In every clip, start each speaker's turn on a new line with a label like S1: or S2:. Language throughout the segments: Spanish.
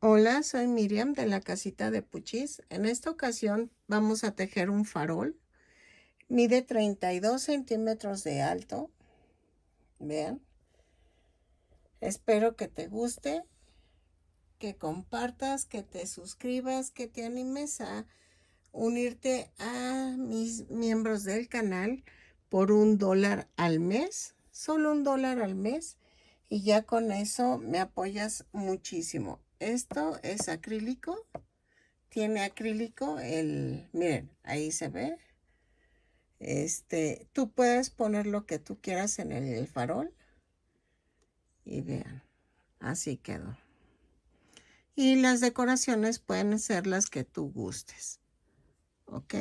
S1: Hola, soy Miriam de la casita de Puchis. En esta ocasión vamos a tejer un farol. Mide 32 centímetros de alto. Vean. Espero que te guste, que compartas, que te suscribas, que te animes a unirte a mis miembros del canal por $1 al mes. Solo $1 al mes. Y ya con eso me apoyas muchísimo. Esto es acrílico. Tiene acrílico miren, ahí se ve. Tú puedes poner lo que tú quieras en el farol. Y vean, así quedó. Y las decoraciones pueden ser las que tú gustes. ¿Ok?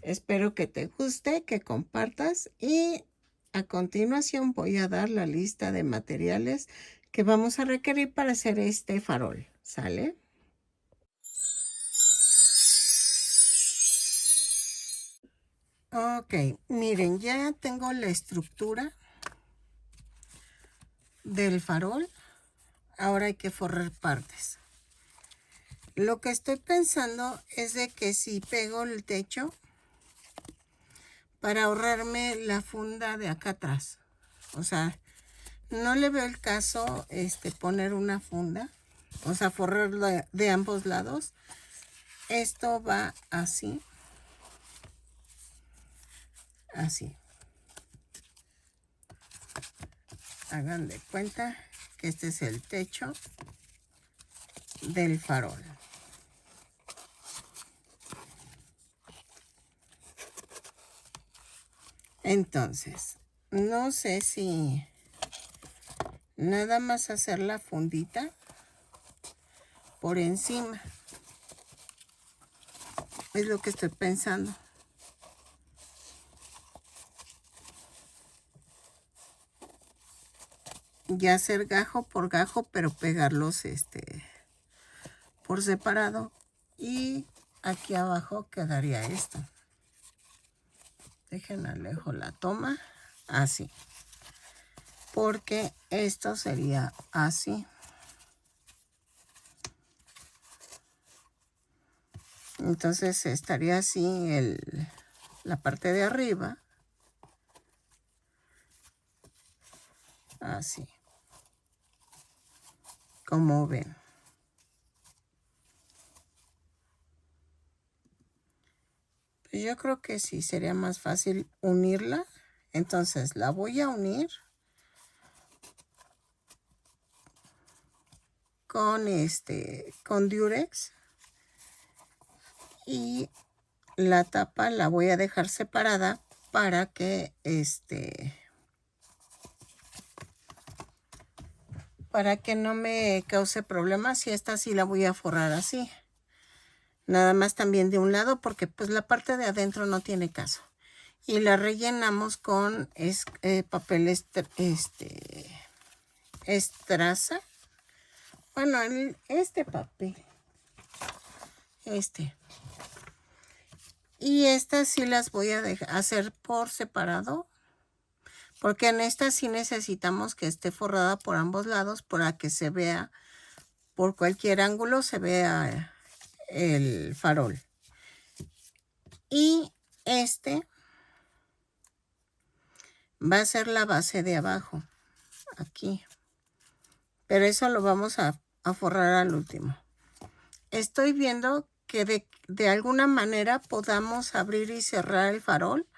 S1: Espero que te guste, que compartas. Y a continuación voy a dar la lista de materiales que vamos a requerir para hacer este farol. ¿Sale? Ok, miren, ya tengo la estructura del farol. Ahora hay que forrar partes. Lo que estoy pensando es de que si pego el techo para ahorrarme la funda de acá atrás. O sea, no le veo el caso poner una funda. O sea, forrarlo de ambos lados. Esto va así. Así. Hagan de cuenta que este es el techo del farol. Entonces, no sé si nada más hacer la fundita por encima. Es lo que estoy pensando. Ya hacer gajo por gajo, pero pegarlos por separado. Y aquí abajo quedaría esto. Dejen alejo la toma. Así. Porque esto sería así. Entonces estaría así la parte de arriba. Así. Como ven. Pues yo creo que sí sería más fácil unirla. Entonces la voy a unir con Durex. Y la tapa la voy a dejar separada para que no me cause problemas. Y esta sí la voy a forrar así. Nada más también de un lado porque pues la parte de adentro no tiene caso. Y la rellenamos con papel estraza. Bueno, este papel. Y estas sí las voy a hacer por separado. Porque en esta sí necesitamos que esté forrada por ambos lados para que se vea, por cualquier ángulo se vea el farol. Y va a ser la base de abajo, aquí. Pero eso lo vamos a forrar al último. Estoy viendo que de alguna manera podamos abrir y cerrar el farol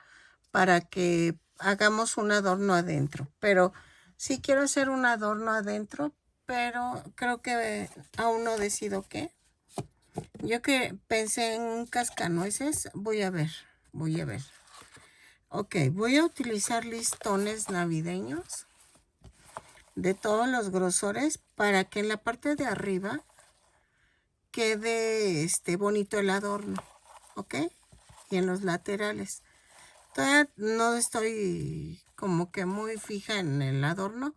S1: para que hagamos un adorno adentro. Pero sí quiero hacer un adorno adentro, pero creo que aún no decido qué. Yo que pensé en un cascanueces, voy a ver. Ok, voy a utilizar listones navideños de todos los grosores para que en la parte de arriba quede bonito el adorno, ¿ok? Y en los laterales. Todavía no estoy como que muy fija en el adorno,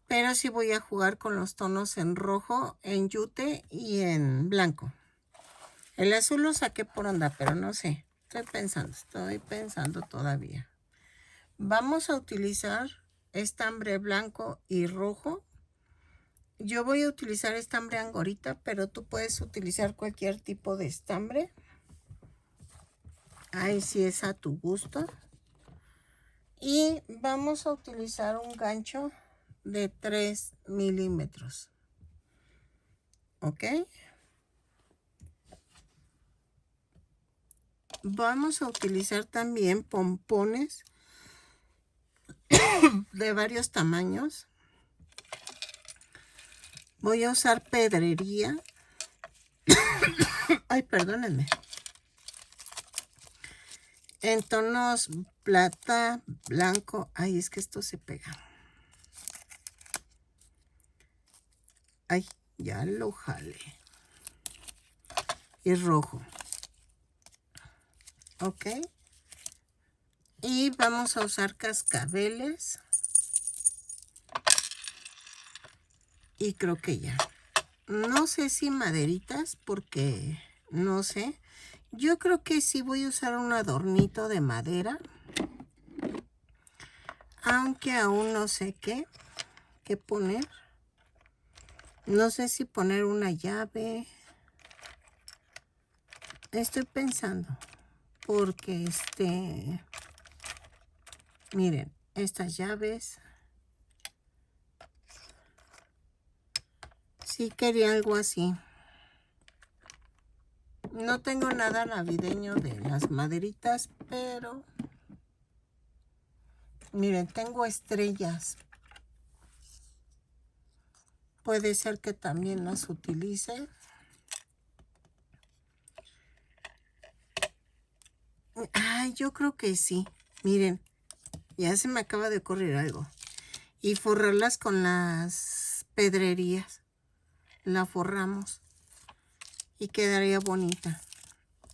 S1: pero sí voy a jugar con los tonos en rojo, en yute y en blanco. El azul lo saqué por onda, pero no sé. Estoy pensando todavía. Vamos a utilizar estambre blanco y rojo Yo voy a utilizar estambre angorita, pero tú puedes utilizar cualquier tipo de estambre. Ahí sí es a tu gusto. Y vamos a utilizar un gancho de 3 milímetros. ¿Ok? Vamos a utilizar también pompones de varios tamaños. Voy a usar pedrería. Ay, perdónenme. En tonos plata, blanco. Ay, es que esto se pega. Ay, ya lo jalé. Y rojo. Ok. Y vamos a usar cascabeles. Y creo que ya. No sé si maderitas, porque no sé. Yo creo que sí voy a usar un adornito de madera. Aunque aún no sé qué poner. No sé si poner una llave. Estoy pensando. Porque miren, estas llaves. Sí quería algo así. No tengo nada navideño de las maderitas, pero miren, tengo estrellas. Puede ser que también las utilice. Ah, yo creo que sí. Miren, ya se me acaba de ocurrir algo. Y forrarlas con las pedrerías. La forramos. Y quedaría bonita.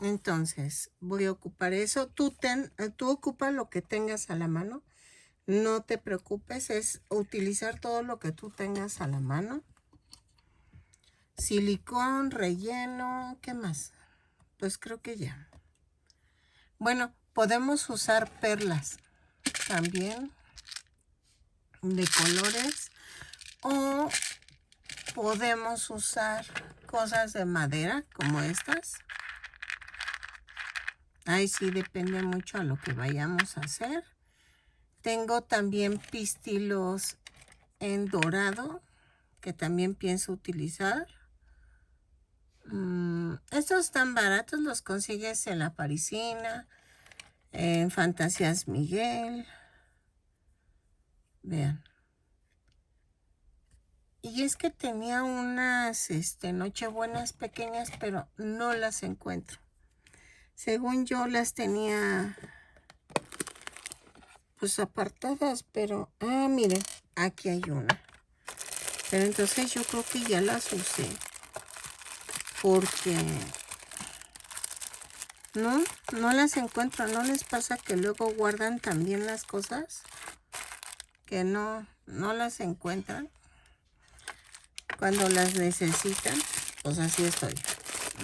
S1: Entonces, voy a ocupar eso. Tú ocupa lo que tengas a la mano. No te preocupes, es utilizar todo lo que tú tengas a la mano. Silicón, relleno, ¿qué más? Pues creo que ya. Bueno, podemos usar perlas también de colores o podemos usar cosas de madera como estas. Ahí sí depende mucho a lo que vayamos a hacer. Tengo también pistilos en dorado que también pienso utilizar. Estos están baratos, los consigues en La Parisina, en Fantasías Miguel. Vean. Y es que tenía unas nochebuenas pequeñas, pero no las encuentro. Según yo las tenía pues apartadas, pero... Ah, miren, aquí hay una. Pero entonces yo creo que ya las usé. Porque... No las encuentro. ¿No les pasa que luego guardan también las cosas? Que no las encuentran. Cuando las necesitan, pues así estoy.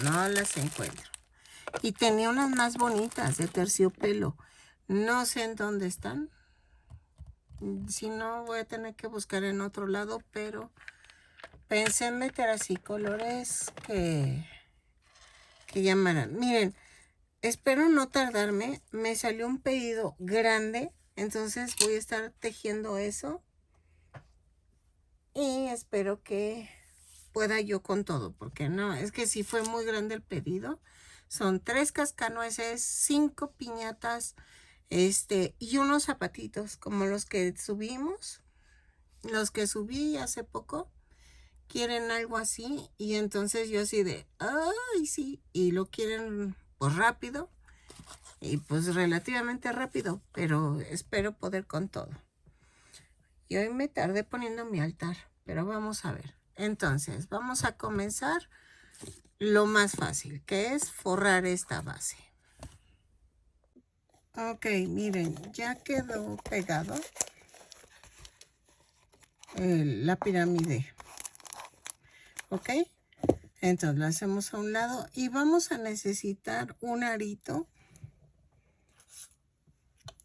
S1: No las encuentro. Y tenía unas más bonitas de terciopelo. No sé en dónde están. Si no, voy a tener que buscar en otro lado, pero pensé en meter así colores que llamaran. Miren, espero no tardarme. Me salió un pedido grande, entonces voy a estar tejiendo eso. Y espero que pueda yo con todo, porque no, es que sí fue muy grande el pedido. Son 3 cascanueces, 5 piñatas, y unos zapatitos como los que subimos, los que subí hace poco. Quieren algo así y entonces yo así de, ay, sí, y lo quieren pues rápido y pues relativamente rápido, pero espero poder con todo. Y hoy me tardé poniendo mi altar, pero vamos a ver. Entonces, vamos a comenzar lo más fácil, que es forrar esta base. Ok, miren, ya quedó pegado la pirámide. Ok, entonces lo hacemos a un lado y vamos a necesitar un arito.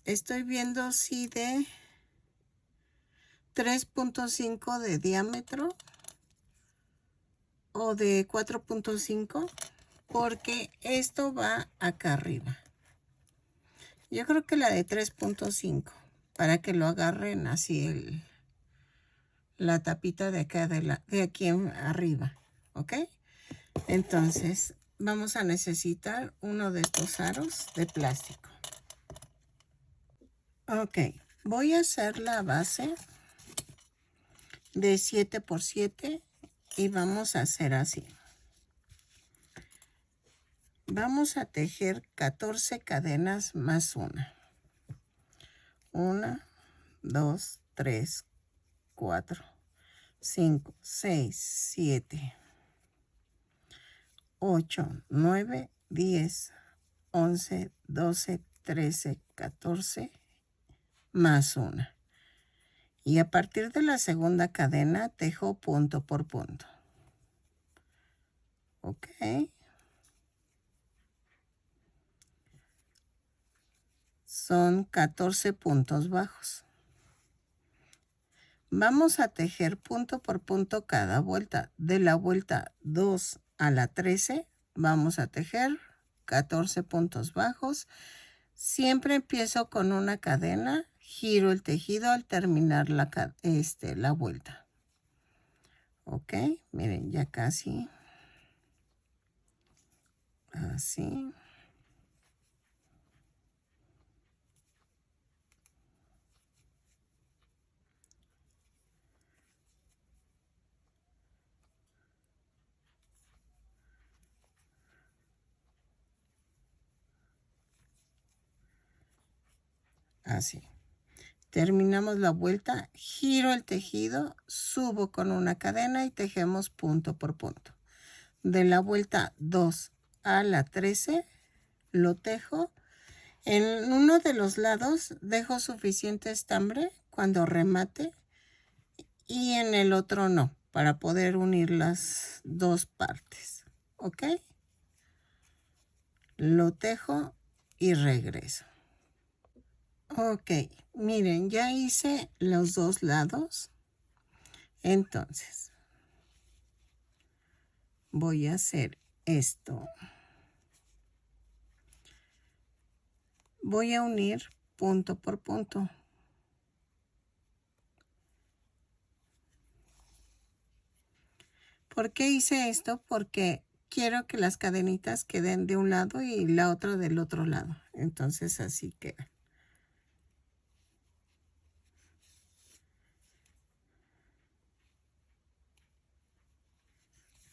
S1: Estoy viendo si de 3.5 de diámetro o de 4.5 porque esto va acá arriba. Yo creo que la de 3.5 para que lo agarren así la tapita de acá de aquí arriba, ¿ok? Entonces vamos a necesitar uno de estos aros de plástico. Ok, voy a hacer la base de 7 por 7 y vamos a hacer así. Vamos a tejer 14 cadenas más una. 1, 2, 3, 4, 5, 6, 7, 8, 9, 10, 11, 12, 13, 14, más una. Y a partir de la segunda cadena tejo punto por punto. Ok. Son 14 puntos bajos. Vamos a tejer punto por punto cada vuelta. De la vuelta 2 a la 13 vamos a tejer 14 puntos bajos. Siempre empiezo con una cadena, giro el tejido al terminar la vuelta. Ok, miren, ya casi. Así. Así. Terminamos la vuelta, giro el tejido, subo con una cadena y tejemos punto por punto. De la vuelta 2 a la 13 lo tejo. En uno de los lados dejo suficiente estambre cuando remate y en el otro no, para poder unir las dos partes. ¿Ok? Lo tejo y regreso. Ok, miren, ya hice los dos lados. Entonces, voy a hacer esto. Voy a unir punto por punto. ¿Por qué hice esto? Porque quiero que las cadenitas queden de un lado y la otra del otro lado. Entonces así queda.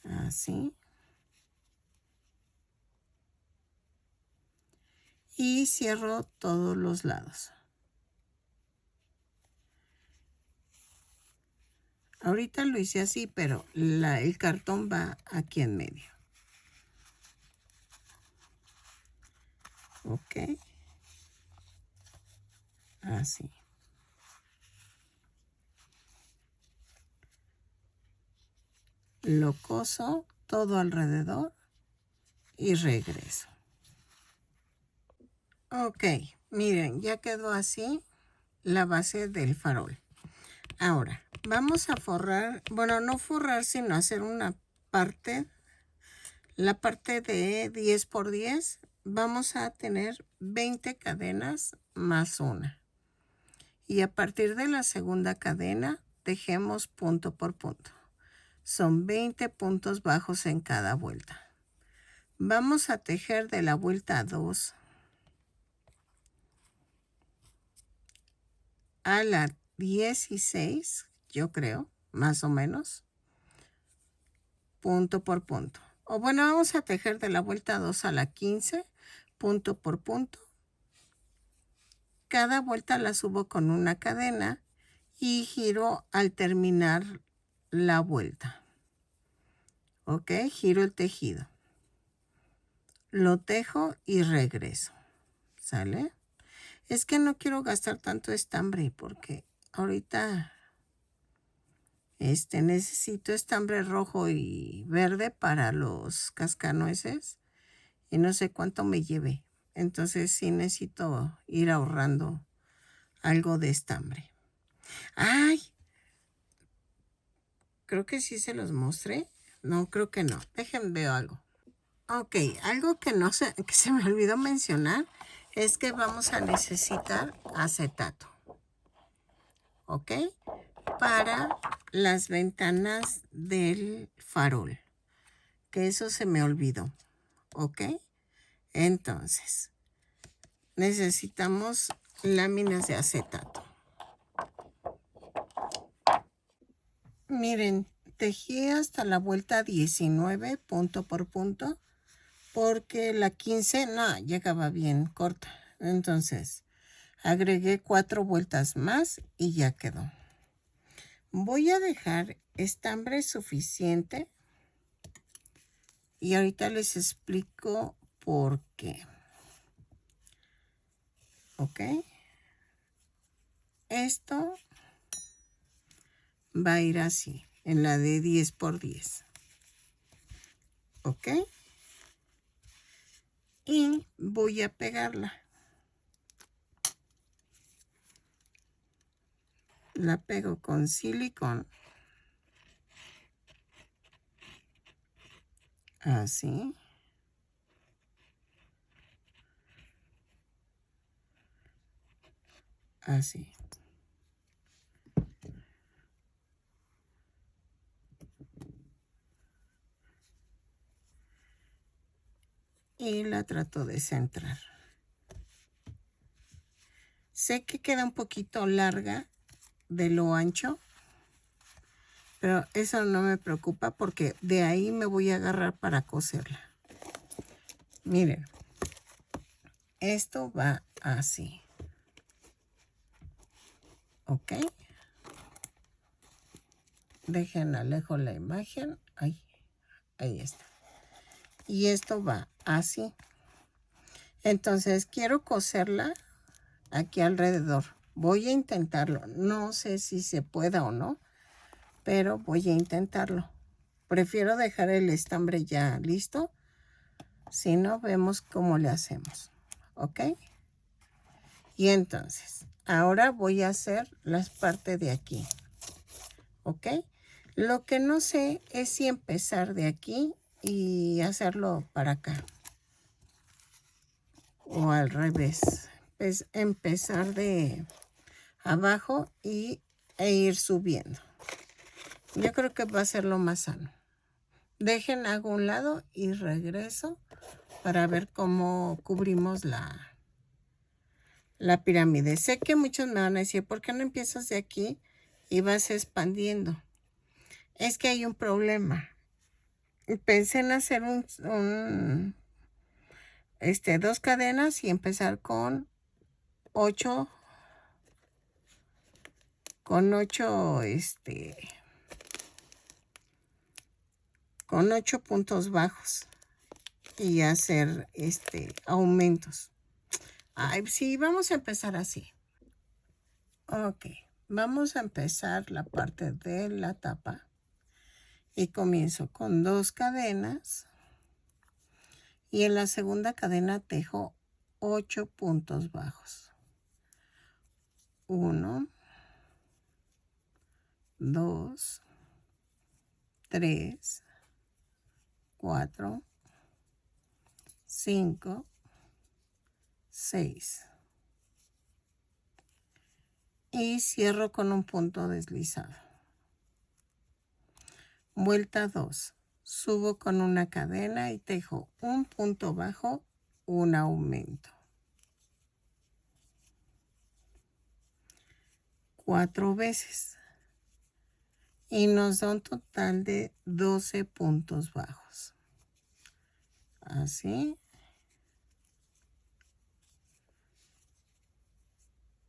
S1: Así. Y cierro todos los lados. Ahorita lo hice así, pero el cartón va aquí en medio. Ok. Así. Lo coso todo alrededor y regreso. Ok, miren, ya quedó así la base del farol. Ahora, vamos a forrar, bueno, no forrar, sino hacer una parte, la parte de 10 por 10. Vamos a tener 20 cadenas más una. Y a partir de la segunda cadena, tejemos punto por punto. Son 20 puntos bajos en cada vuelta. Vamos a tejer de la vuelta 2 a la 16, yo creo, más o menos, punto por punto. O bueno, vamos a tejer de la vuelta 2 a la 15, punto por punto. Cada vuelta la subo con una cadena y giro al terminar la vuelta. Ok, giro el tejido. Lo tejo y regreso. ¿Sale? Es que no quiero gastar tanto estambre porque ahorita necesito estambre rojo y verde para los cascanueces y no sé cuánto me lleve. Entonces sí necesito ir ahorrando algo de estambre. ¡Ay! Creo que sí se los mostré, No, creo que no. Déjenme ver algo. Ok, algo que que se me olvidó mencionar es que vamos a necesitar acetato. ¿Ok? Para las ventanas del farol. Que eso se me olvidó. ¿Ok? Entonces, necesitamos láminas de acetato. Miren, tejí hasta la vuelta 19 punto por punto porque la 15 no llegaba bien corta. Entonces, agregué 4 vueltas más y ya quedó. Voy a dejar estambre suficiente y ahorita les explico por qué. ¿Ok? Esto va a ir así, en la de 10 por 10. ¿Ok? Y voy a pegarla. La pego con silicón. Así. Así. Y la trato de centrar. Sé que queda un poquito larga de lo ancho, pero eso no me preocupa porque de ahí me voy a agarrar para coserla. Miren, esto va así. ¿Ok? Dejen alejo la imagen. Ahí está. Y esto va así. Entonces quiero coserla aquí alrededor. Voy a intentarlo. No sé si se pueda o no, pero voy a intentarlo. Prefiero dejar el estambre ya listo. Si no, vemos cómo le hacemos. ¿Ok? Y entonces, ahora voy a hacer las partes de aquí. ¿Ok? Lo que no sé es si empezar de aquí y hacerlo para acá. O al revés. Es empezar de abajo e ir subiendo. Yo creo que va a ser lo más sano. Dejen hago un lado y regreso para ver cómo cubrimos la pirámide. Sé que muchos me van a decir, ¿por qué no empiezas de aquí y vas expandiendo? Es que hay un problema. Pensé en hacer dos cadenas y empezar con 8 con 8 puntos bajos y hacer aumentos. Ay, sí, vamos a empezar así. Ok, vamos a empezar la parte de la tapa y comienzo con 2 cadenas y en la segunda cadena tejo 8 puntos bajos. 1, 2, 3, 4, 5, 6 y cierro con un punto deslizado. Vuelta 2, subo con una cadena y tejo un punto bajo, un aumento. 4 veces y nos da un total de 12 puntos bajos. Así.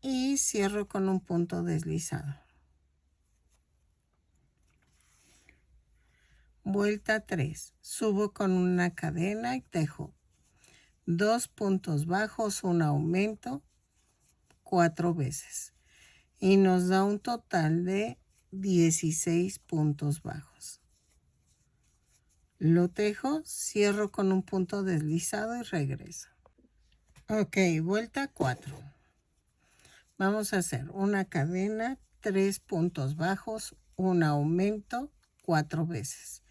S1: Y cierro con un punto deslizado. Vuelta 3. Subo con una cadena y tejo 2 puntos bajos, un aumento, 4 veces. Y nos da un total de 16 puntos bajos. Lo tejo, cierro con un punto deslizado y regreso. Ok, vuelta 4. Vamos a hacer una cadena, 3 puntos bajos, un aumento, 4 veces.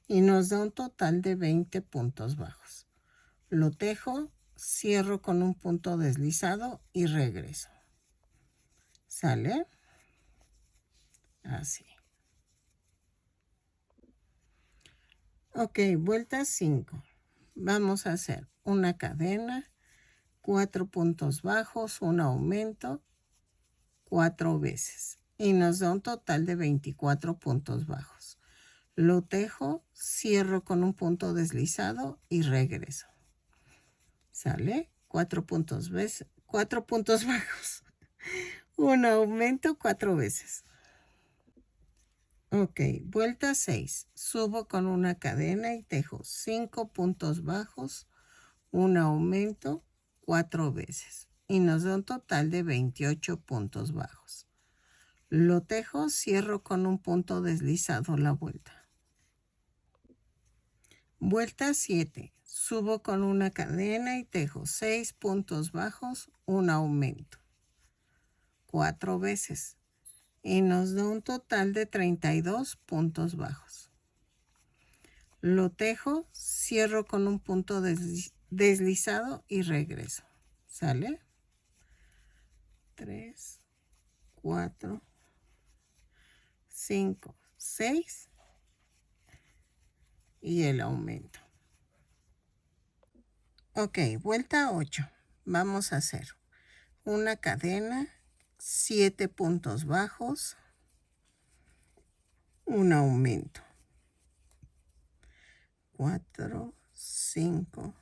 S1: y nos da un total de 20 puntos bajos. Lo tejo, cierro con un punto deslizado y regreso. ¿Sale? Así. Ok, vuelta 5. Vamos a hacer una cadena, 4 puntos bajos, un aumento, 4 veces. Y nos da un total de 24 puntos bajos. Lo tejo, cierro con un punto deslizado y regreso. ¿Sale? 4 puntos bajos. Un aumento 4 veces. Ok, vuelta 6. Subo con una cadena y tejo 5 puntos bajos, un aumento 4 veces. Y nos da un total de 28 puntos bajos. Lo tejo, cierro con un punto deslizado la vuelta. Vuelta 7. Subo con una cadena y tejo 6 puntos bajos, un aumento 4 veces. Y nos da un total de 32 puntos bajos. Lo tejo, cierro con un punto deslizado y regreso. ¿Sale? 3, 4, 5, 6 y el aumento. Ok, vuelta 8. Vamos a hacer una cadena, 7 puntos bajos, un aumento. 4, 5,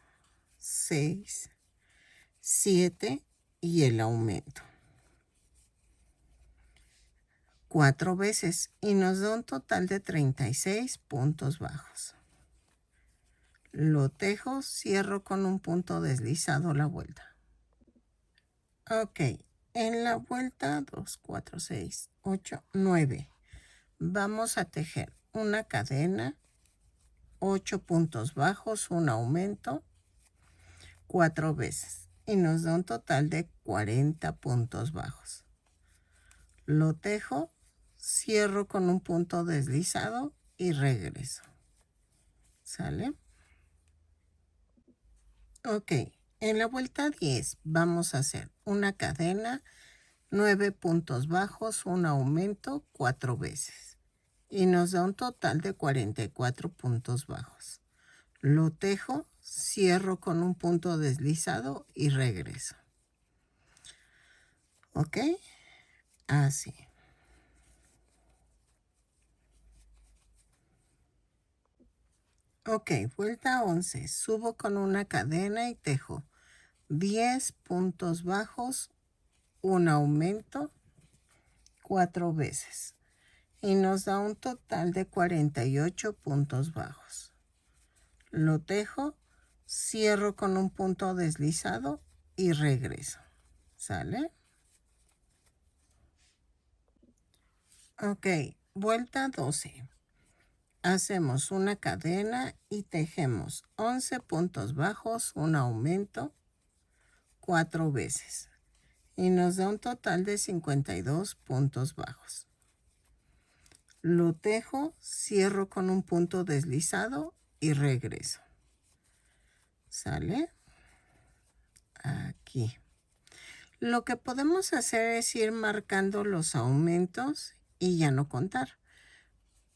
S1: 6, 7 y el aumento. 4 veces y nos da un total de 36 puntos bajos. Lo tejo, cierro con un punto deslizado la vuelta. Ok, en la vuelta 2, 4, 6, 8, 9 vamos a tejer una cadena, 8 puntos bajos, un aumento, 4 veces y nos da un total de 40 puntos bajos. Lo tejo, cierro con un punto deslizado y regreso. ¿Sale? Ok, en la vuelta 10 vamos a hacer una cadena, 9 puntos bajos, un aumento 4 veces. Y nos da un total de 44 puntos bajos. Lo tejo, cierro con un punto deslizado y regreso. ¿Ok? Así. Ok, vuelta 11. Subo con una cadena y tejo 10 puntos bajos, un aumento 4 veces. Y nos da un total de 48 puntos bajos. Lo tejo, cierro con un punto deslizado y regreso. ¿Sale? Ok, vuelta 12. Hacemos una cadena y tejemos 11 puntos bajos, un aumento 4 veces. Y nos da un total de 52 puntos bajos. Lo tejo, cierro con un punto deslizado y regreso. ¿Sale? Aquí. Lo que podemos hacer es ir marcando los aumentos y ya no contar.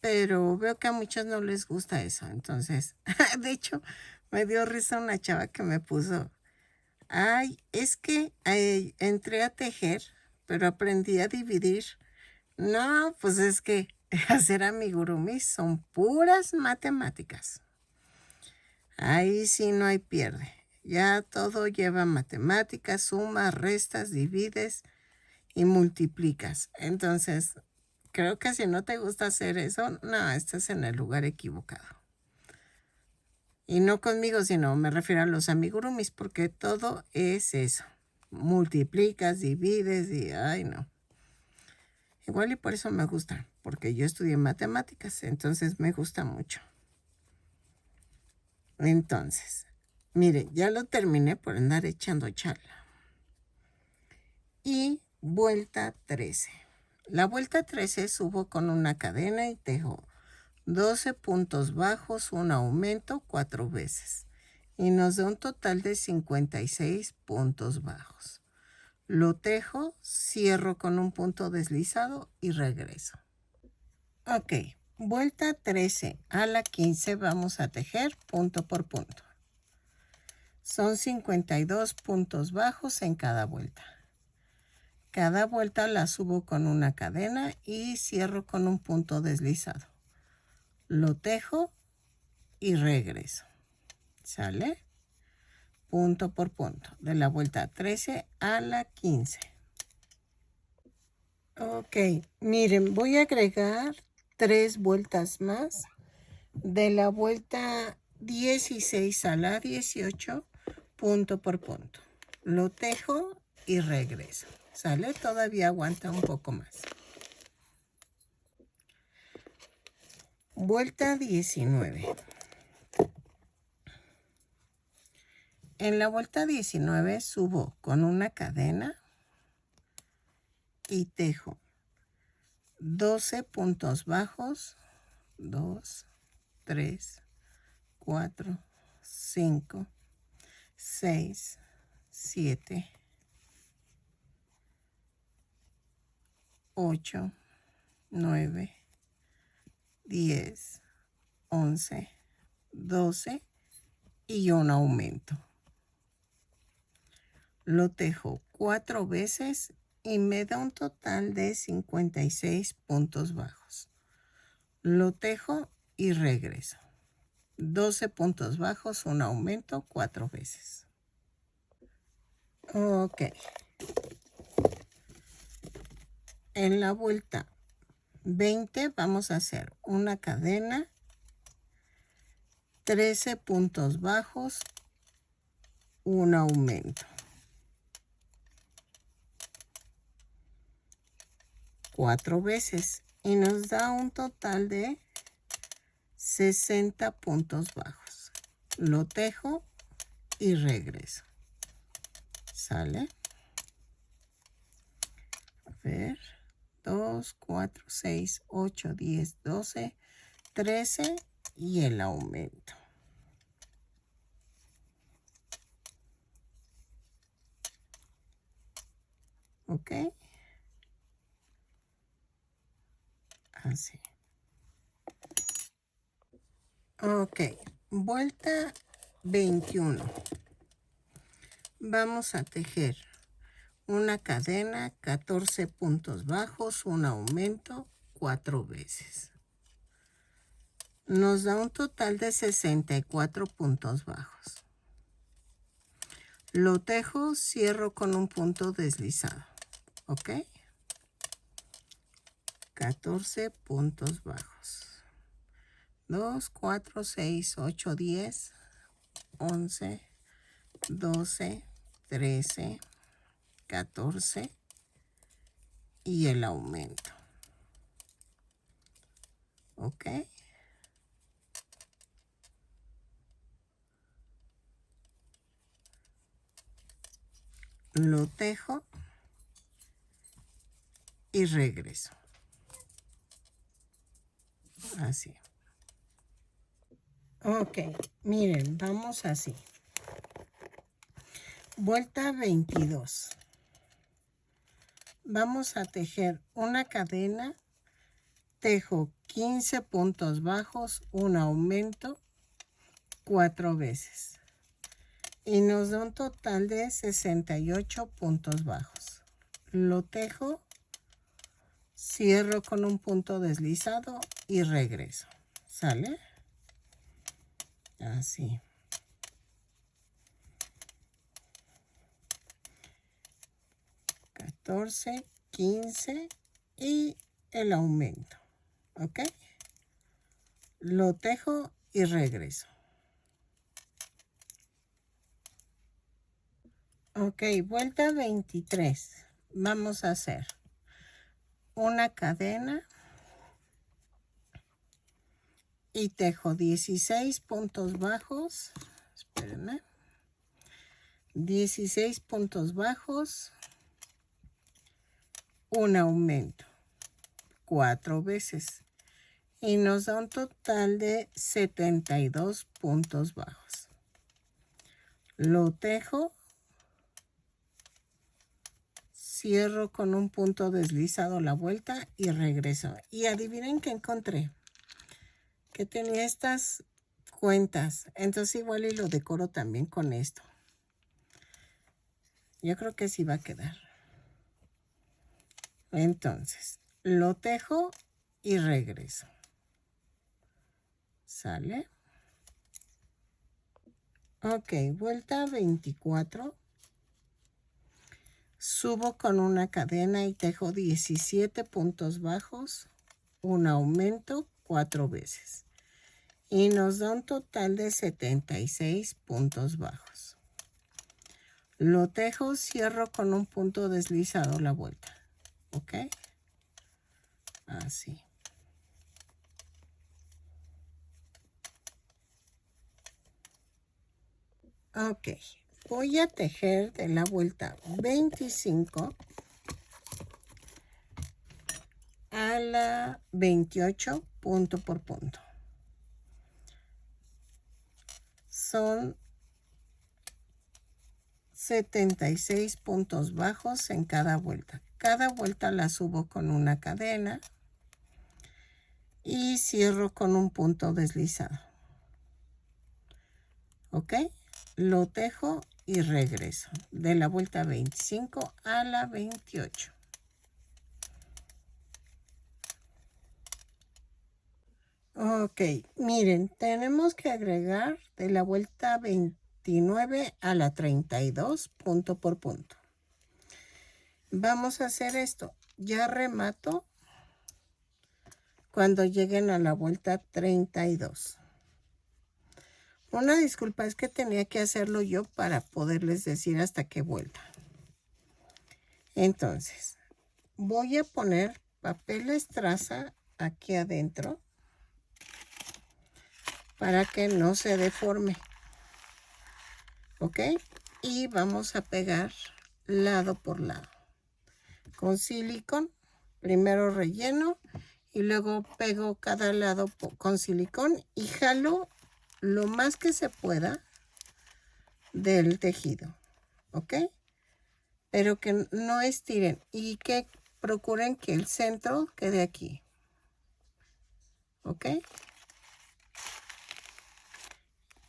S1: Pero veo que a muchos no les gusta eso. Entonces, de hecho, me dio risa una chava que me puso, ay, es que entré a tejer, pero aprendí a dividir. No, pues es que hacer amigurumis son puras matemáticas. Ahí sí no hay pierde. Ya todo lleva matemáticas, sumas, restas, divides y multiplicas. Entonces, creo que si no te gusta hacer eso, no, estás en el lugar equivocado. Y no conmigo, sino me refiero a los amigurumis, porque todo es eso. Multiplicas, divides y, ay, no. Igual y por eso me gusta, porque yo estudié matemáticas, entonces me gusta mucho. Entonces, miren, ya lo terminé por andar echando charla. Y vuelta 13. La vuelta 13 subo con una cadena y tejo 12 puntos bajos, un aumento 4 veces. Y nos da un total de 56 puntos bajos. Lo tejo, cierro con un punto deslizado y regreso. Ok, vuelta 13 a la 15 vamos a tejer punto por punto. Son 52 puntos bajos en cada vuelta. Cada vuelta la subo con una cadena y cierro con un punto deslizado. Lo tejo y regreso. ¿Sale? Punto por punto, de la vuelta 13 a la 15. Ok, miren, voy a agregar 3 vueltas más. De la vuelta 16 a la 18, punto por punto. Lo tejo y regreso. ¿Sale? Todavía aguanta un poco más. Vuelta 19. En la vuelta 19 subo con una cadena y tejo 12 puntos bajos, 2, 3, 4, 5, 6, 7, 8, 9, 10, 11, 12 y un aumento. Lo tejo 4 veces y me da un total de 56 puntos bajos. Lo tejo y regreso. 12 puntos bajos, un aumento 4 veces. Ok. En la vuelta 20 vamos a hacer una cadena, 13 puntos bajos, un aumento. 4 veces y nos da un total de 60 puntos bajos. Lo tejo y regreso. ¿Sale? A ver. 2, 4, 6, 8, 10, 12, 13 y el aumento. ¿Ok? Así. Ok. Vuelta 21. Vamos a tejer una cadena, 14 puntos bajos, un aumento 4 veces. Nos da un total de 64 puntos bajos. Lo tejo, cierro con un punto deslizado. ¿Ok? 14 puntos bajos. 2, 4, 6, 8, 10, 11, 12, 13, 14 y el aumento. ¿Ok? Lo tejo y regreso. Así. Ok, miren, vamos así. Vuelta 22. Vamos a tejer una cadena, tejo 15 puntos bajos, un aumento 4 veces. Y nos da un total de 68 puntos bajos. Lo tejo, cierro con un punto deslizado y regreso. ¿Sale? Así. $14, 15 y el aumento. ¿Ok? Lo tejo y regreso. Ok, vuelta 23. Vamos a hacer una cadena y tejo 16 puntos bajos. Espérenme. 16 puntos bajos, un aumento 4 veces y nos da un total de 72 puntos bajos. Lo tejo, cierro con un punto deslizado la vuelta y regreso. Y adivinen qué encontré, que tenía estas cuentas, entonces igual y lo decoro también con esto. Yo creo que sí va a quedar. Entonces, lo tejo y regreso. ¿Sale? Ok, vuelta 24. Subo con una cadena y tejo 17 puntos bajos, un aumento 4 veces. Y nos da un total de 76 puntos bajos. Lo tejo, cierro con un punto deslizado la vuelta. ¿Ok? Así. Ok. Voy a tejer de la vuelta 25 a la 28 punto por punto. Son 76 puntos bajos en cada vuelta. Cada vuelta la subo con una cadena y cierro con un punto deslizado. ¿Ok? Lo tejo y regreso de la vuelta 25 a la 28. Ok, miren, tenemos que agregar de la vuelta 29 a la 32 punto por punto. Vamos a hacer esto. Ya remato cuando lleguen a la vuelta 32. Una disculpa, es que tenía que hacerlo yo para poderles decir hasta qué vuelta. Entonces, voy a poner papel estraza aquí adentro para que no se deforme. ¿Ok? Y vamos a pegar lado por lado. Con silicón, primero relleno y luego pego cada lado con silicón y jalo lo más que se pueda del tejido. ¿Ok? Pero que no estiren y que procuren que el centro quede aquí. ¿Ok?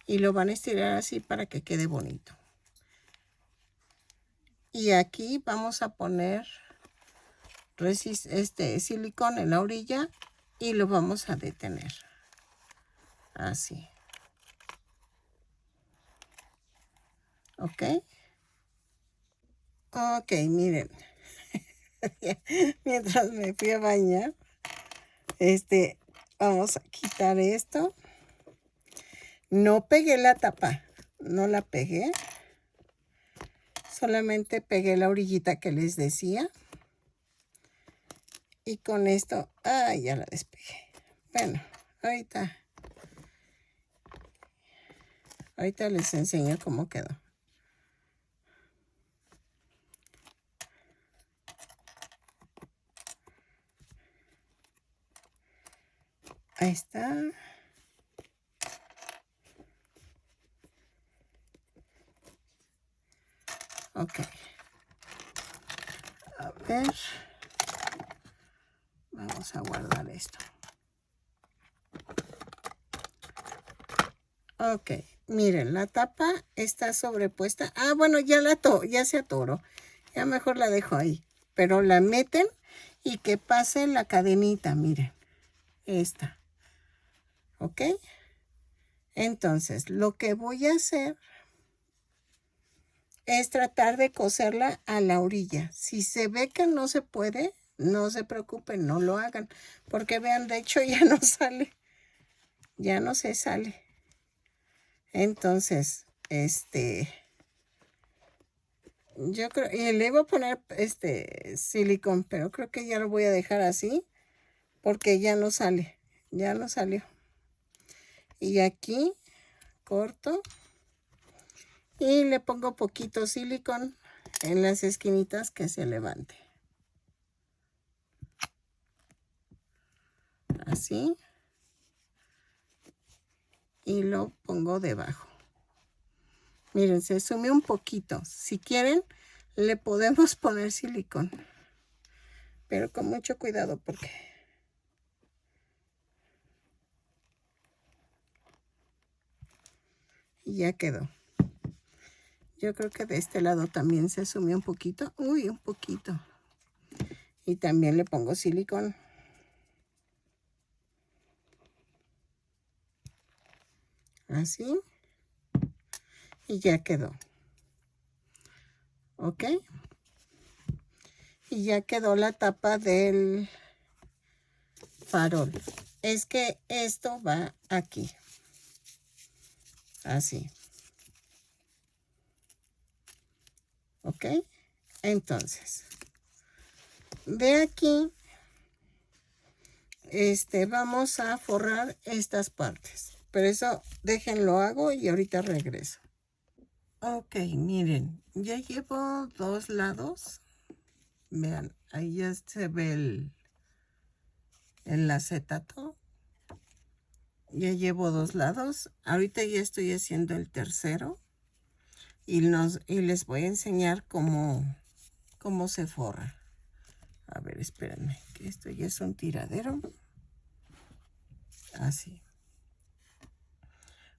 S1: Y lo van a estirar así para que quede bonito. Y aquí vamos a poner silicón en la orilla y lo vamos a detener. Así. ¿Ok? Ok, miren. Mientras me fui a bañar, vamos a quitar esto. No pegué la tapa, no la pegué. Solamente pegué la orillita que les decía. Y con esto, ya la despegué. Bueno, ahorita les enseño cómo quedó. Ahí está. Ok. A ver. Vamos a guardar esto. Ok. Miren, la tapa está sobrepuesta. Bueno, ya se atoró. Ya mejor la dejo ahí. Pero la meten y que pase la cadenita, miren. Esta. ¿Ok? Entonces, lo que voy a hacer es tratar de coserla a la orilla. Si se ve que no se puede, no se preocupen, no lo hagan. Porque vean, de hecho ya no sale. Ya no se sale. Entonces, yo creo, y le iba a poner silicón, pero creo que ya lo voy a dejar así porque ya no sale. Ya no salió. Y aquí corto y le pongo poquito silicón en las esquinitas que se levante. Así. y lo pongo debajo. Miren, se sumió un poquito. Si quieren, le podemos poner silicón, pero con mucho cuidado porque ya quedó. Yo creo que de este lado también se sumió un poquito. Uy, un poquito. Y también le pongo silicón. Así. Y ya quedó. ¿Ok? Y ya quedó la tapa del farol. Es que esto va aquí. Así. ¿Ok? Entonces, de aquí, vamos a forrar estas partes. Pero eso déjenlo hago y ahorita regreso. Ok, miren, ya llevo 2 lados. Vean, ahí ya se ve el acetato. Ya llevo 2 lados. Ahorita ya estoy haciendo el tercero. Y les voy a enseñar cómo se forra. A ver, espérenme, que esto ya es un tiradero. Así.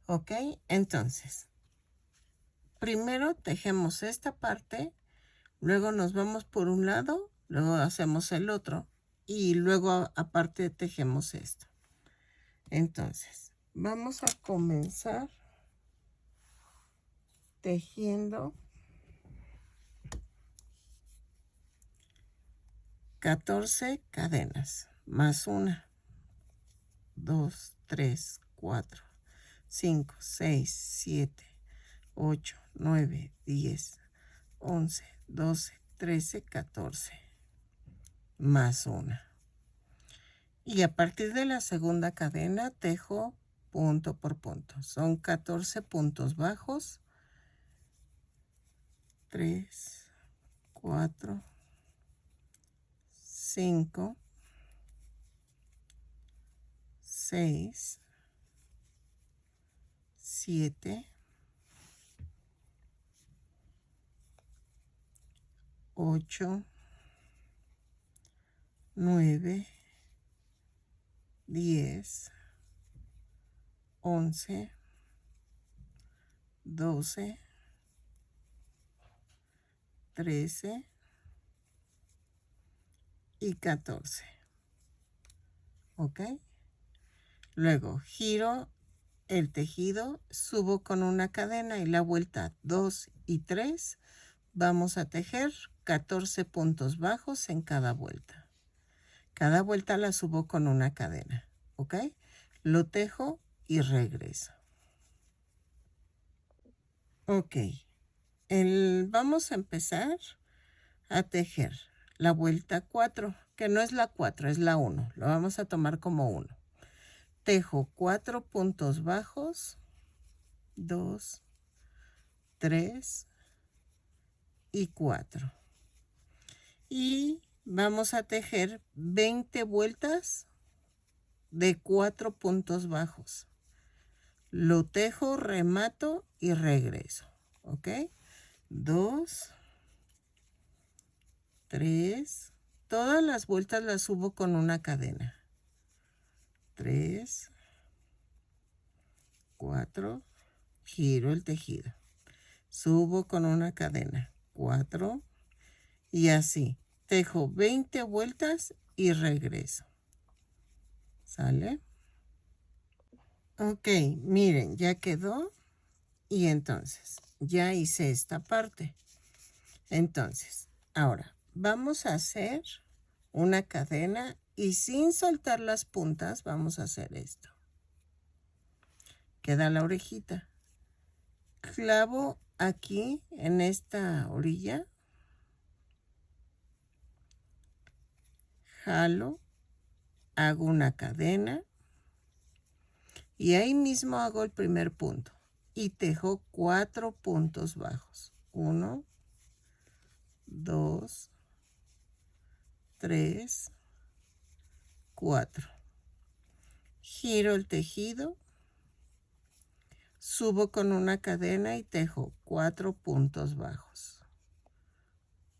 S1: Ok, entonces, primero tejemos esta parte, luego nos vamos por un lado, luego hacemos el otro y luego aparte tejemos esto. Entonces, vamos a comenzar tejiendo 14 cadenas, más 1, 2, 3, 4, 5, 6, 7, 8, 9, 10, 11, 12, 13, 14, más 1. Y a partir de la segunda cadena tejo punto por punto. Son 14 puntos bajos. 3, 4, 5, 6, 7, 8, 9, 10, 11, 12, 13 y 14. ¿Ok? Luego giro el tejido, subo con una cadena y la vuelta 2 y 3. Vamos a tejer 14 puntos bajos en cada vuelta. Cada vuelta la subo con una cadena. ¿Ok? Lo tejo y regreso. Ok. Vamos a empezar a tejer la vuelta 4, que no es la 4, es la 1. Lo vamos a tomar como 1. Tejo 4 puntos bajos, 2, 3 y 4. Y vamos a tejer 20 vueltas de 4 puntos bajos. Lo tejo, remato y regreso. ¿Ok? 2, 3. Todas las vueltas las subo con una cadena. 3, 4. Giro el tejido. Subo con una cadena. 4. Y así. Tejo 20 vueltas y regreso. ¿Sale? Ok, miren, ya quedó. Y entonces, ya hice esta parte. Entonces, ahora vamos a hacer una cadena y sin soltar las puntas vamos a hacer esto. Queda la orejita. Clavo aquí en esta orilla. Jalo, hago una cadena y ahí mismo hago el primer punto y tejo 4 puntos bajos. 1, 2, 3, 4. Giro el tejido subo con una cadena y tejo 4 puntos bajos.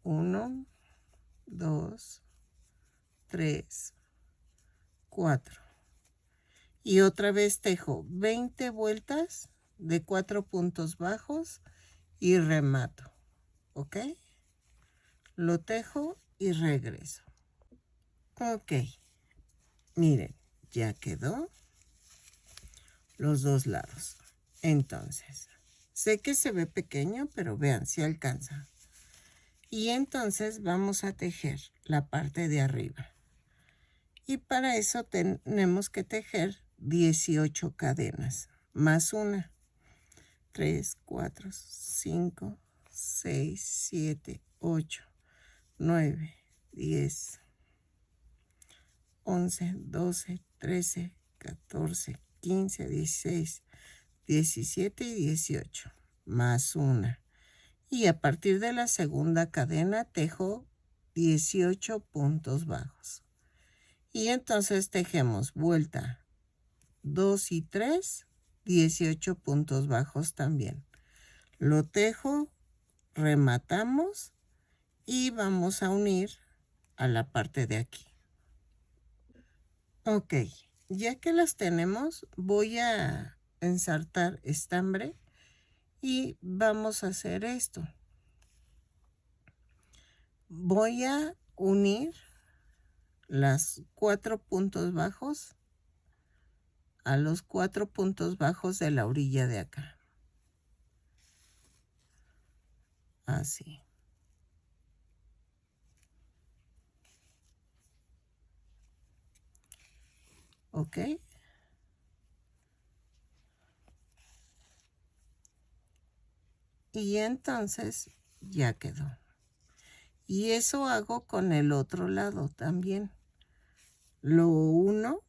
S1: 1, 2, 3, 4. Y otra vez tejo 20 vueltas de 4 puntos bajos y remato. ¿Ok? Lo tejo y regreso. Ok. Miren, ya quedó los dos lados. Entonces, sé que se ve pequeño, pero vean si alcanza. Y entonces vamos a tejer la parte de arriba. Y para eso tenemos que tejer 18 cadenas, más una. 3, 4, 5, 6, 7, 8, 9, 10, 11, 12, 13, 14, 15, 16, 17 y 18, más una. Y a partir de la segunda cadena tejo 18 puntos bajos. Y entonces tejemos vuelta 2 y 3, 18 puntos bajos también. Lo tejo, rematamos y vamos a unir a la parte de aquí. Ok, ya que las tenemos, voy a ensartar estambre y vamos a hacer esto. Voy a unir las 4 puntos bajos a los 4 puntos bajos de la orilla de acá. Así. ¿Ok? Y entonces ya quedó. Y eso hago con el otro lado también. Lo uno.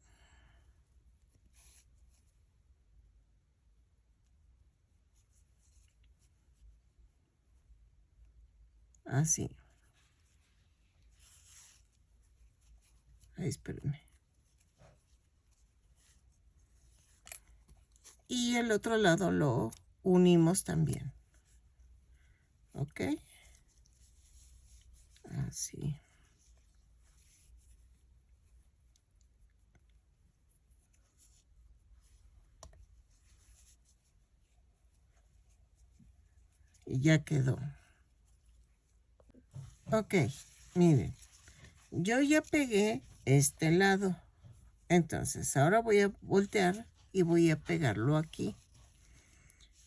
S1: Así. Ahí, espérenme. Y el otro lado lo unimos también. ¿Ok? Así. Y ya quedó. Ok, miren. Yo ya pegué este lado. Entonces, ahora voy a voltear y voy a pegarlo aquí.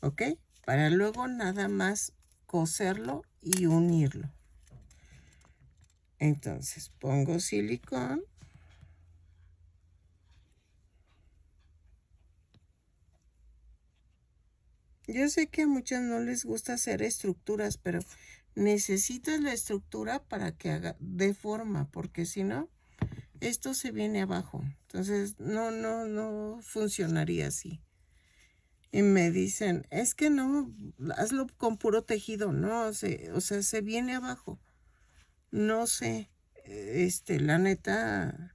S1: ¿Ok? Para luego nada más coserlo y unirlo. Entonces, pongo silicón. Yo sé que a muchos no les gusta hacer estructuras, pero necesitas la estructura para que haga de forma, porque si no, esto se viene abajo. Entonces, no funcionaría así. Y me dicen, es que no, hazlo con puro tejido. No, o sea, se viene abajo. No sé, la neta,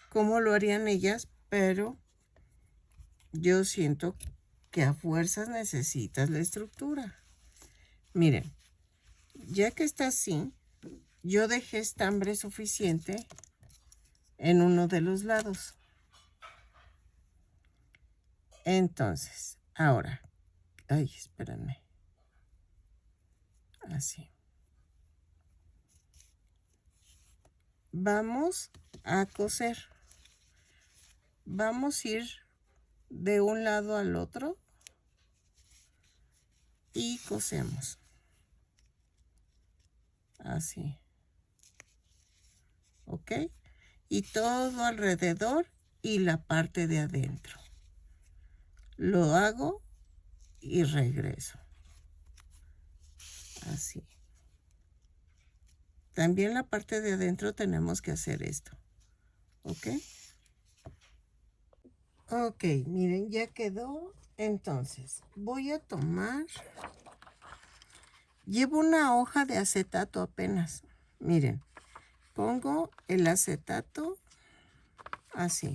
S1: cómo lo harían ellas, pero yo siento que a fuerzas necesitas la estructura. Miren, ya que está así, yo dejé estambre suficiente en uno de los lados. Entonces, ahora, ay, espérenme. Así. Vamos a coser. Vamos a ir de un lado al otro y cosemos. Así. ¿Ok? Y todo alrededor y la parte de adentro. Lo hago y regreso. Así. También la parte de adentro tenemos que hacer esto. ¿Ok? Ok, miren, ya quedó. Entonces, voy a tomar... Llevo una hoja de acetato apenas. Miren, pongo el acetato así.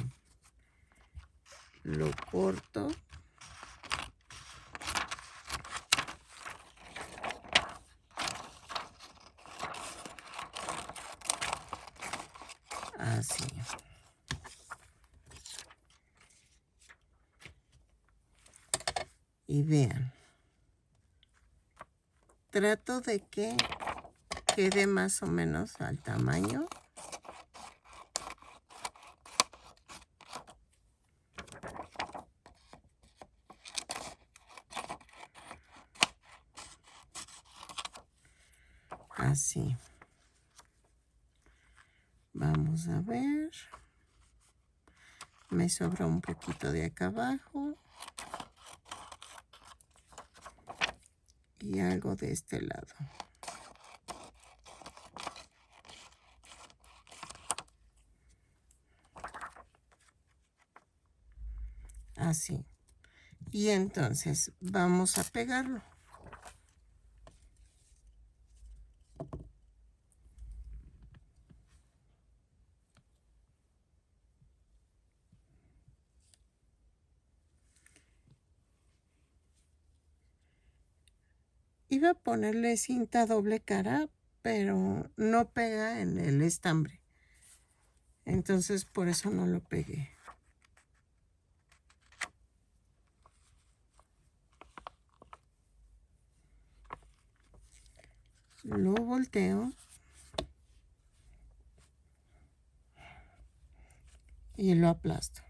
S1: Lo corto. Así. Y vean. Trato de que quede más o menos al tamaño. Así. Vamos a ver. Me sobra un poquito de acá abajo. Y algo de este lado. Así. Y entonces vamos a pegarlo. Iba a ponerle cinta doble cara, pero no pega en el estambre. Entonces por eso no lo pegué. Lo volteo. Y lo aplasto.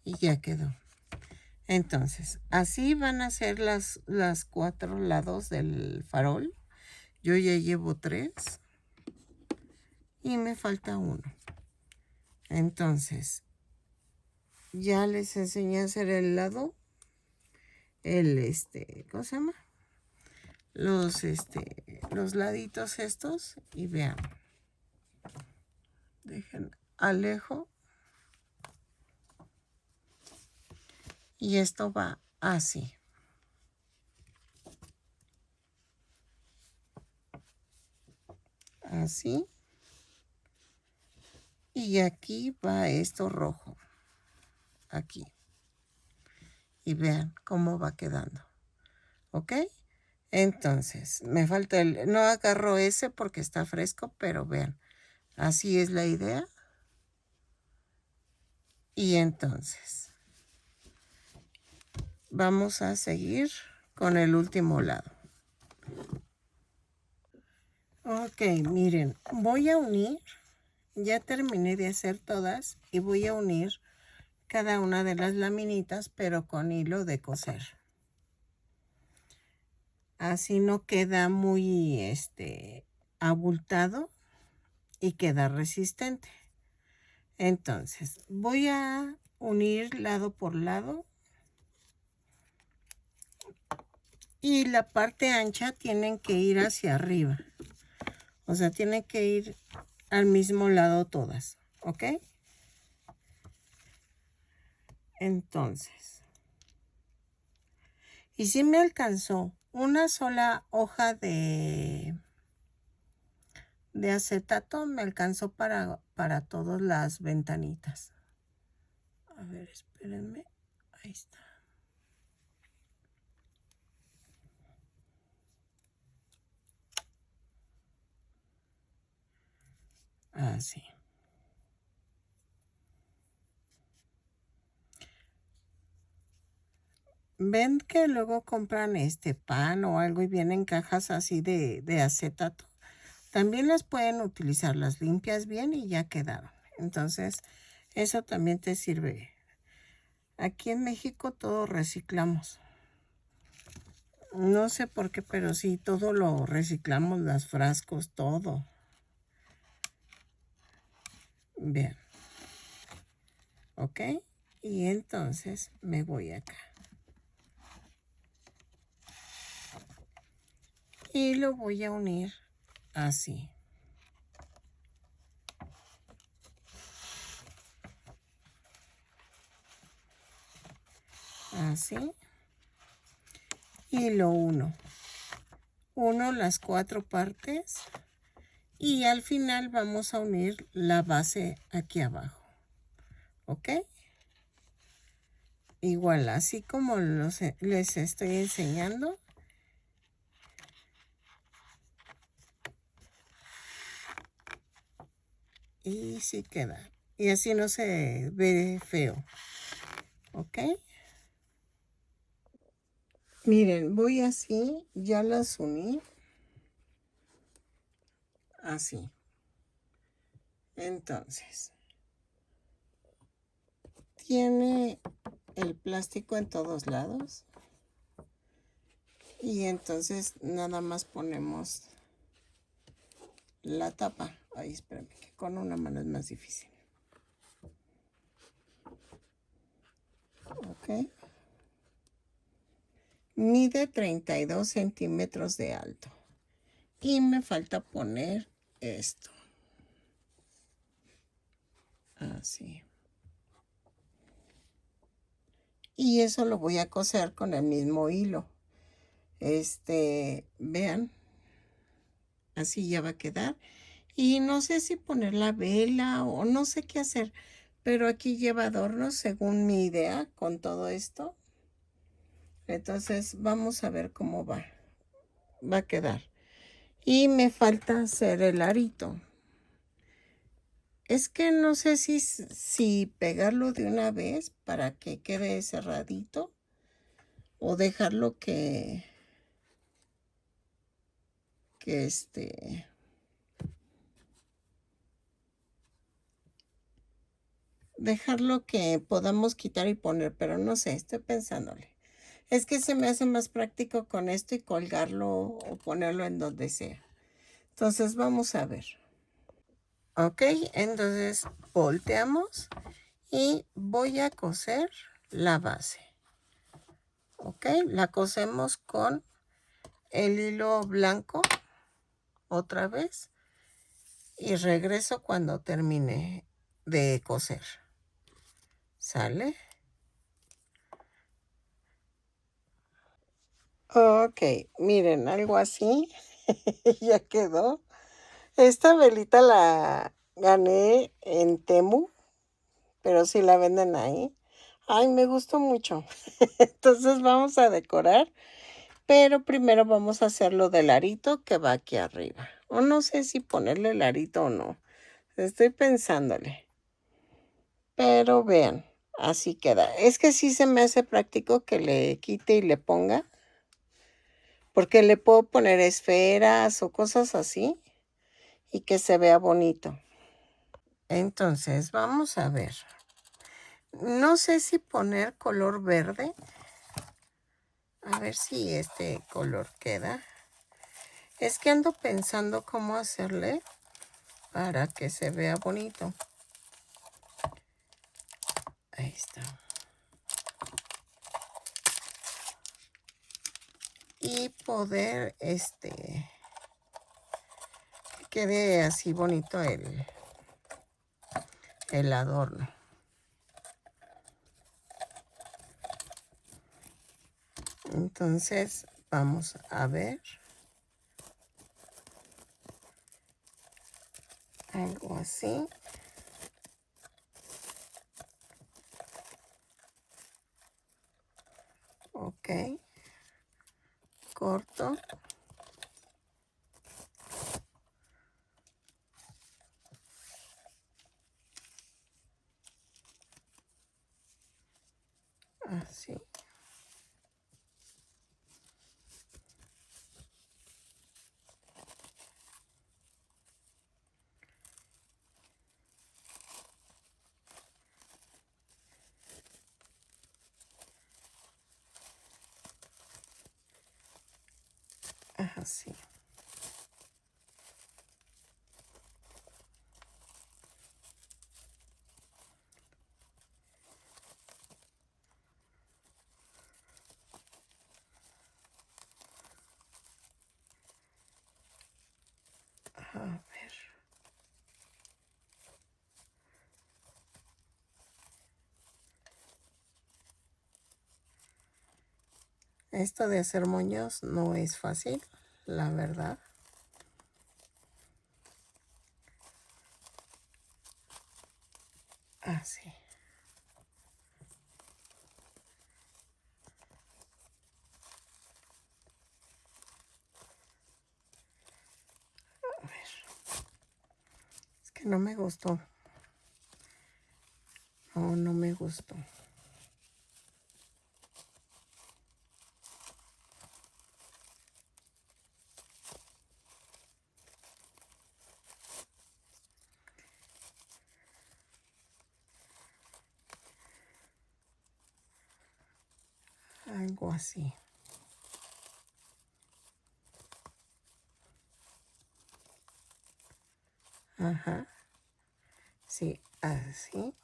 S1: Y ya quedó. Entonces, así van a ser las 4 lados del farol. Yo ya llevo 3. Y me falta uno. Entonces, ya les enseñé a hacer el lado. ¿Cómo se llama? Los laditos estos. Y vean. Dejen, alejo. Y esto va así. Así. Y aquí va esto rojo. Aquí. Y vean cómo va quedando. ¿Ok? Entonces, me falta no agarro ese porque está fresco, pero vean. Así es la idea. Y entonces, vamos a seguir con el último lado. Ok, miren, voy a unir. Ya terminé de hacer todas y voy a unir cada una de las laminitas, pero con hilo de coser. Así no queda muy abultado y queda resistente. Entonces, voy a unir lado por lado. Y la parte ancha tienen que ir hacia arriba. O sea, tienen que ir al mismo lado todas. ¿Ok? Entonces. Y si me alcanzó una sola hoja de acetato, me alcanzó para todas las ventanitas. A ver, espérenme. Ahí está. Así. Ven que luego compran pan o algo y vienen cajas así de acetato. También las pueden utilizar, las limpias bien y ya quedaron. Entonces, eso también te sirve. Aquí en México todo reciclamos. No sé por qué, pero sí, todo lo reciclamos, las frascos, todo. Bien. ¿Ok? Y entonces me voy acá. Y lo voy a unir así. Así. Y lo uno. Uno las 4 partes. Y al final vamos a unir la base aquí abajo. ¿Ok? Igual, así como les estoy enseñando. Y sí queda. Y así no se ve feo. ¿Ok? Miren, voy así, ya las uní. Así. Entonces, tiene el plástico en todos lados. Y entonces nada más ponemos la tapa. Ay, espérame, que con una mano es más difícil. Ok. Mide 32 centímetros de alto. Y me falta poner esto. Así. Y eso lo voy a coser con el mismo hilo. Vean. Así ya va a quedar. Y no sé si poner la vela o no sé qué hacer. Pero aquí lleva adornos según mi idea con todo esto. Entonces vamos a ver cómo va. Va a quedar. Y me falta hacer el arito. Es que no sé si pegarlo de una vez para que quede cerradito o dejarlo que dejarlo que podamos quitar y poner, pero no sé, estoy pensándole. Es que se me hace más práctico con esto y colgarlo o ponerlo en donde sea. Entonces vamos a ver. Ok, entonces volteamos y voy a coser la base. Ok, la cosemos con el hilo blanco otra vez y regreso cuando termine de coser. ¿Sale? Ok, miren, algo así. Ya quedó. Esta velita la gané en Temu, pero sí la venden ahí. Ay, me gustó mucho. Entonces vamos a decorar, pero primero vamos a hacer lo del arito que va aquí arriba. O no sé si ponerle el arito o no. Estoy pensándole. Pero vean, así queda. Es que sí se me hace práctico que le quite y le ponga, porque le puedo poner esferas o cosas así y que se vea bonito. Entonces, vamos a ver. No sé si poner color verde. A ver si este color queda. Es que ando pensando cómo hacerle para que se vea bonito. Ahí está. Y poder, que quede así bonito el adorno. Entonces, vamos a ver. Algo así. Ok. Corto. Así. Así. A ver. Esto de hacer moños no es fácil, la verdad. Así. que no me gustó. No, no me gustó. Algo así. Ajá. Sí, así.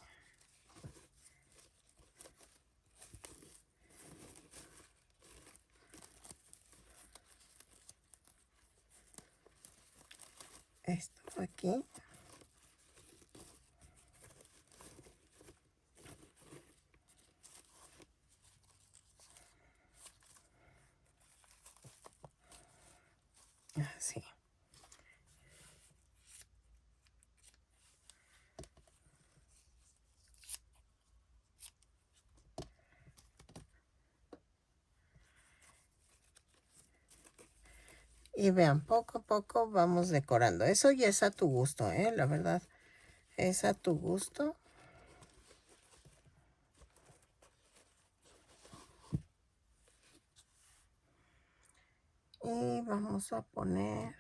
S1: Esto aquí. Así. Y vean, poco a poco vamos decorando. Eso ya es a tu gusto, la verdad. Es a tu gusto. Y vamos a poner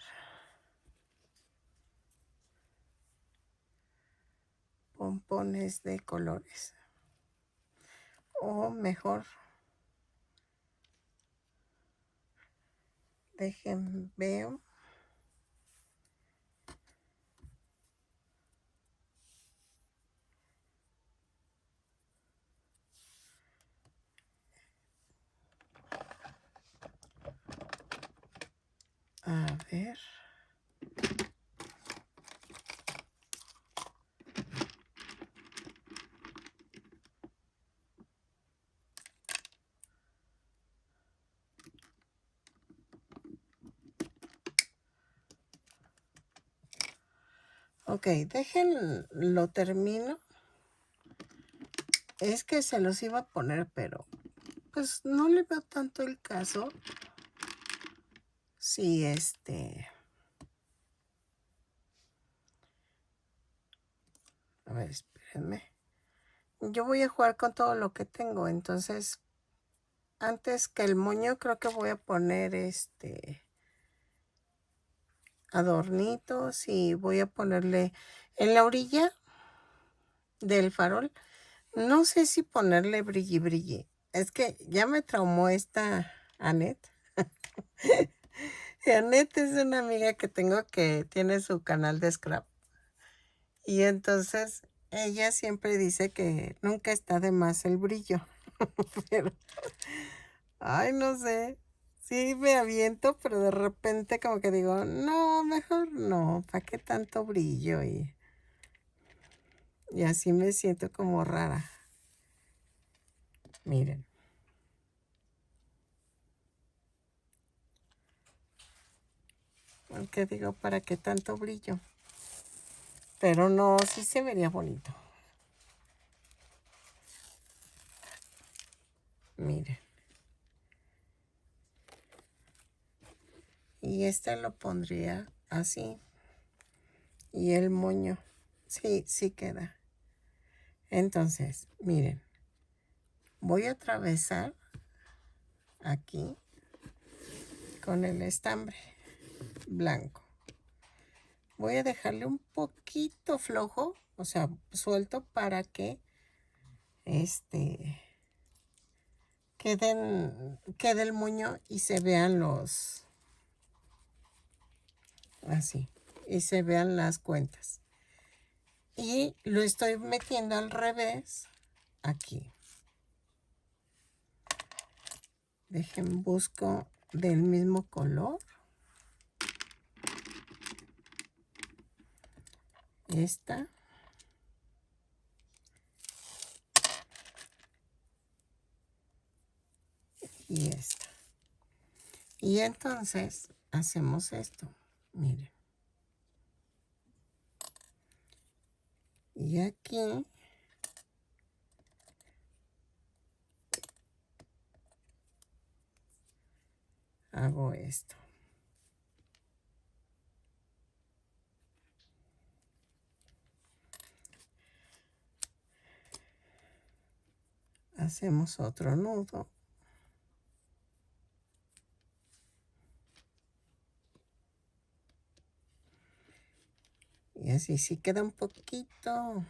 S1: pompones de colores. O mejor, veo. A ver. Ok, lo termino. Es que se los iba a poner, pero pues no le veo tanto el caso. Sí, a ver, espérenme. Yo voy a jugar con todo lo que tengo, entonces antes que el moño creo que voy a poner adornitos y voy a ponerle en la orilla del farol. No sé si ponerle brilli brilli. Es que ya me traumó esta Annette. Annette es una amiga que tengo que tiene su canal de scrap. Y entonces ella siempre dice que nunca está de más el brillo. Pero, ay, no sé. Sí me aviento, pero de repente como que digo, no, mejor no. ¿Para qué tanto brillo? Y así me siento como rara. Miren. Porque digo, ¿para qué tanto brillo? Pero no, sí se vería bonito. Miren. Y este lo pondría así. Y el moño. Sí, sí queda. Entonces, miren. Voy a atravesar aquí con el estambre blanco. Voy a dejarle un poquito flojo, o sea, suelto para que quede el moño y se vean así, y se vean las cuentas. Y lo estoy metiendo al revés aquí. Dejen, busco del mismo color. Esta. Y esta. Y entonces hacemos esto. Miren. Y aquí hago esto. hacemos otro nudo. Y así sí queda un poquito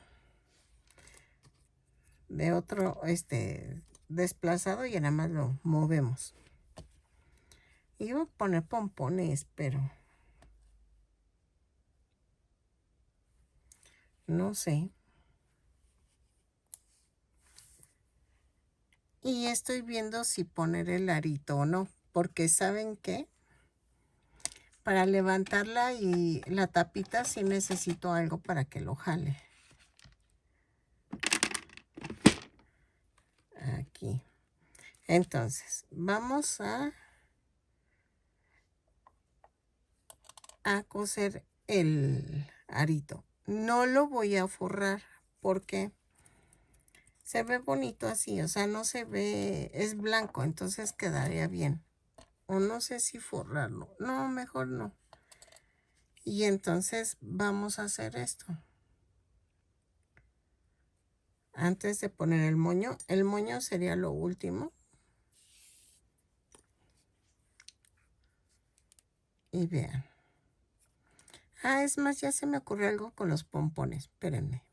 S1: de otro desplazado y nada más lo movemos. Iba a poner pompones, pero no sé. Y estoy viendo si poner el arito o no, porque ¿saben qué? Para levantarla y la tapita sí necesito algo para que lo jale. Aquí. Entonces, vamos a coser el arito. No lo voy a forrar porque se ve bonito así, o sea, no se ve, es blanco, entonces quedaría bien. O no sé si forrarlo. No, mejor no. Y entonces vamos a hacer esto. Antes de poner el moño sería lo último. Y vean. Ah, es más, ya se me ocurrió algo con los pompones. Espérenme.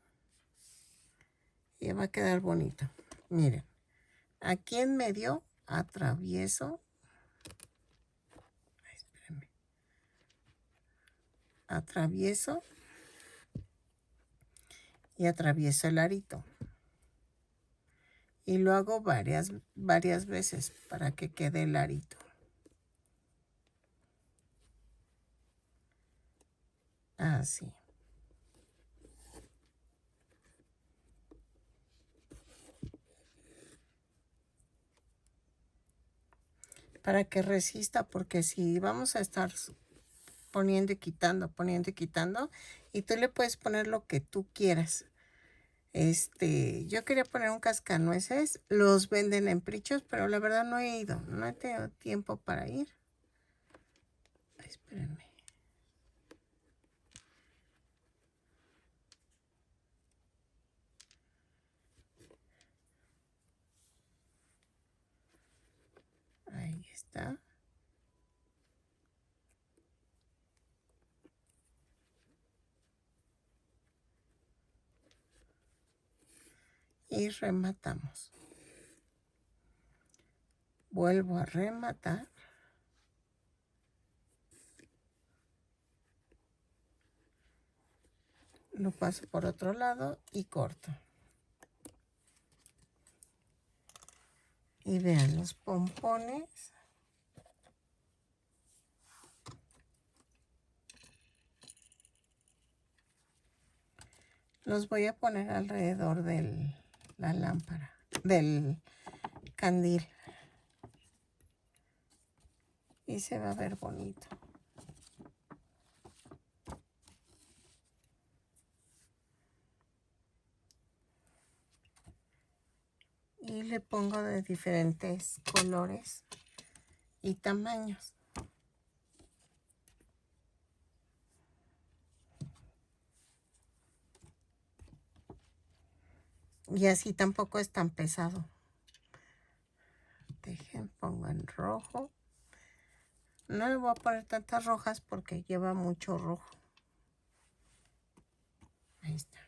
S1: Y va a quedar bonito. Miren. Aquí en medio atravieso. Ay, espérenme. Atravieso. Y atravieso el arito. Y lo hago varias veces para que quede el arito. Así. Para que resista, porque si vamos a estar poniendo y quitando, y tú le puedes poner lo que tú quieras. Yo quería poner un cascanueces, los venden en Prichos, pero la verdad no he ido, no he tenido tiempo para ir. Ay, espérenme. Ahí está. Y rematamos. Vuelvo a rematar. Lo paso por otro lado y corto. Y vean los pompones. Los voy a poner alrededor de la lámpara, del candil. Y se va a ver bonito. Y le pongo de diferentes colores y tamaños. Y así tampoco es tan pesado. Dejen, pongo en rojo. No le voy a poner tantas rojas porque lleva mucho rojo. Ahí está.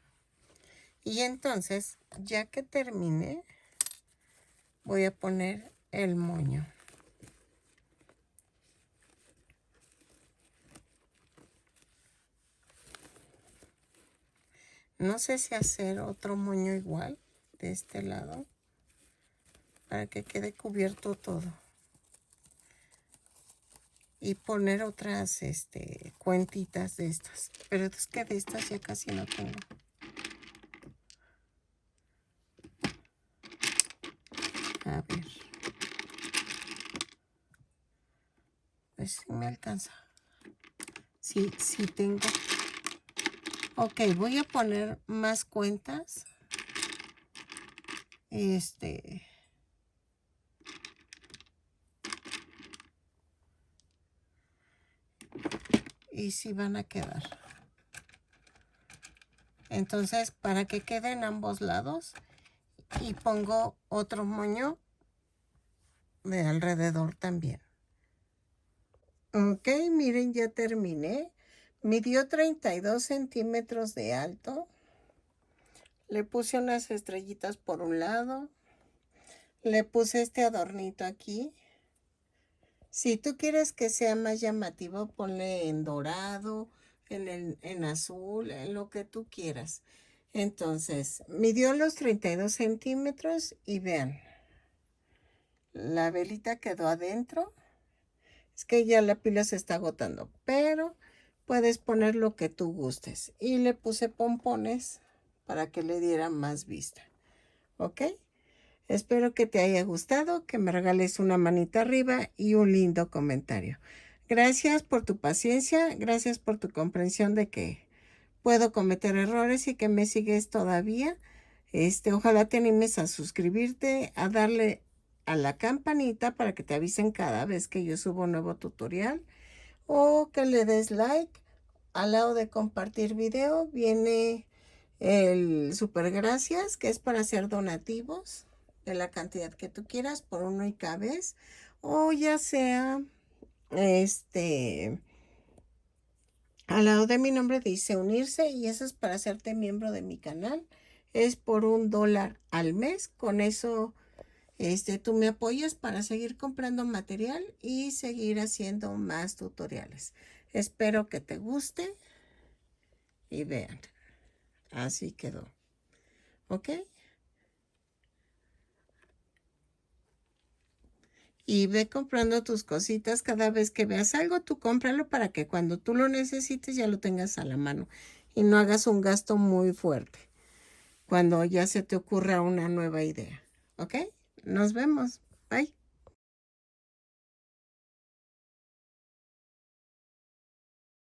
S1: Y entonces, ya que termine, voy a poner el moño. No sé si hacer otro moño igual de este lado para que quede cubierto todo. Y poner otras cuentitas de estas. Pero es que de estas ya casi no tengo. A ver. Pues si me alcanza. Sí, sí tengo. Ok, voy a poner más cuentas. Y sí van a quedar. Entonces, para que queden ambos lados y pongo otro moño de alrededor también. Ok, miren, ya terminé. Midió 32 centímetros de alto. Le puse unas estrellitas por un lado. Le puse este adornito aquí. Si tú quieres que sea más llamativo, ponle en dorado, en azul, en lo que tú quieras. Entonces, midió los 32 centímetros y vean, la velita quedó adentro. Es que ya la pila se está agotando, pero puedes poner lo que tú gustes. Y le puse pompones para que le diera más vista. ¿Ok? Espero que te haya gustado, que me regales una manita arriba y un lindo comentario. Gracias por tu paciencia, gracias por tu comprensión de que puedo cometer errores y que me sigues todavía. Ojalá te animes a suscribirte, a darle a la campanita para que te avisen cada vez que yo subo un nuevo tutorial o que le des like. Al lado de compartir video viene el super gracias, que es para hacer donativos de la cantidad que tú quieras por uno y cada vez, o ya sea al lado de mi nombre dice unirse y eso es para hacerte miembro de mi canal. Es por $1 al mes. Con eso tú me apoyas para seguir comprando material y seguir haciendo más tutoriales. Espero que te guste y vean. Así quedó. ¿Ok? Y ve comprando tus cositas cada vez que veas algo, tú cómpralo para que cuando tú lo necesites ya lo tengas a la mano y no hagas un gasto muy fuerte cuando ya se te ocurra una nueva idea. ¿Ok? Nos vemos. Bye.